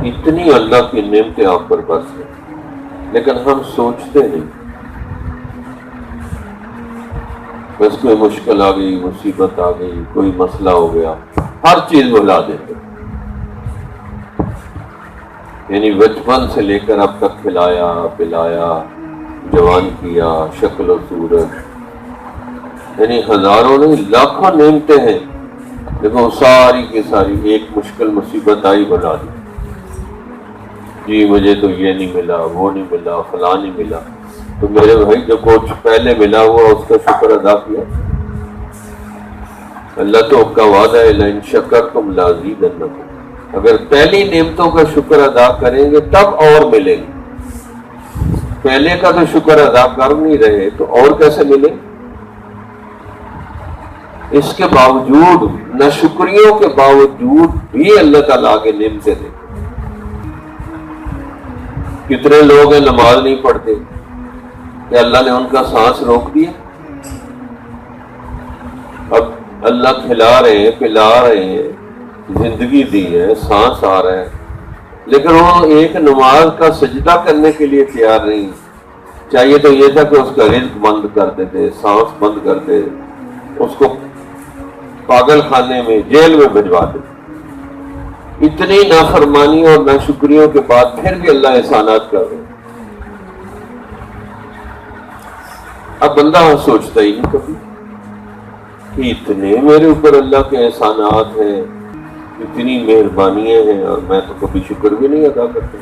اتنی اللہ کی نعمتیں آپ پر بس ہیں، لیکن ہم سوچتے نہیں. بس کوئی مشکل آ گئی، مصیبت آ گئی، کوئی مسئلہ ہو گیا، ہر چیز بھلا دیتے. یعنی بچپن سے لے کر اب تک کھلایا پلایا، جوان کیا، شکل و صورت، یعنی ہزاروں نہیں لاکھوں نعمتیں ہیں، لیکن وہ ساری کی ساری ایک مشکل مصیبت آئی بنا دی. جی مجھے تو یہ نہیں ملا، وہ نہیں ملا، فلاں نہیں ملا. تو میرے بھائی جو کچھ پہلے ملا ہوا اس کا شکر ادا کیا. اللہ تو کا وعدہ ہے لئن شکرتم لازیدنکم، اگر پہلی نعمتوں کا شکر ادا کریں گے تب اور ملیں گے. پہلے کا تو شکر ادا کر نہیں رہے تو اور کیسے ملے؟ اس کے باوجود، ناشکریوں کے باوجود بھی اللہ تعالیٰ آگے نعمتیں دے. کتنے لوگ ہیں نماز نہیں پڑھتے کہ اللہ نے ان کا سانس روک دیا. اب اللہ کھلا رہے ہیں، پلا رہے ہیں، زندگی دی ہے، سانس آ رہا ہے، لیکن وہ ایک نماز کا سجدہ کرنے کے لیے تیار نہیں. چاہیے تو یہ تھا کہ اس کا رزق بند کر دیتے، سانس بند کر دے، اس کو پاگل خانے میں، جیل میں بھجوا دیتے. اتنی نافرمانی اور ناشکریوں کے بعد پھر بھی اللہ احسانات کر رہے. اب بندہ سوچتا ہی نہیں کبھی کہ اتنے میرے اوپر اللہ کے احسانات ہیں، اتنی مہربانیاں ہیں، اور میں تو کبھی شکر بھی نہیں ادا کرتا.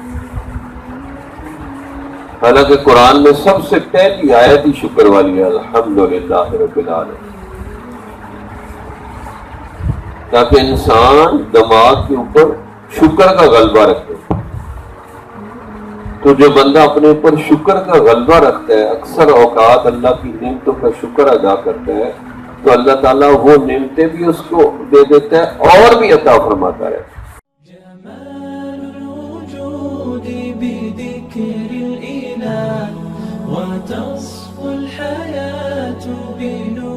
حالانکہ قرآن میں سب سے پہلی آیت ہی شکر والی ہے، الحمدللہ رب العالمین، تاکہ انسان دماغ کے اوپر شکر کا غلبہ رکھے. تو جو بندہ اپنے اوپر شکر کا غلبہ رکھتا ہے، اکثر اوقات اللہ کی نعمتوں کا شکر ادا کرتا ہے، تو اللہ تعالیٰ وہ نعمتیں بھی اس کو دے دیتا ہے اور بھی عطا فرماتا ہے. جمال الوجود بذكر الإله وتصفو الحياة بنور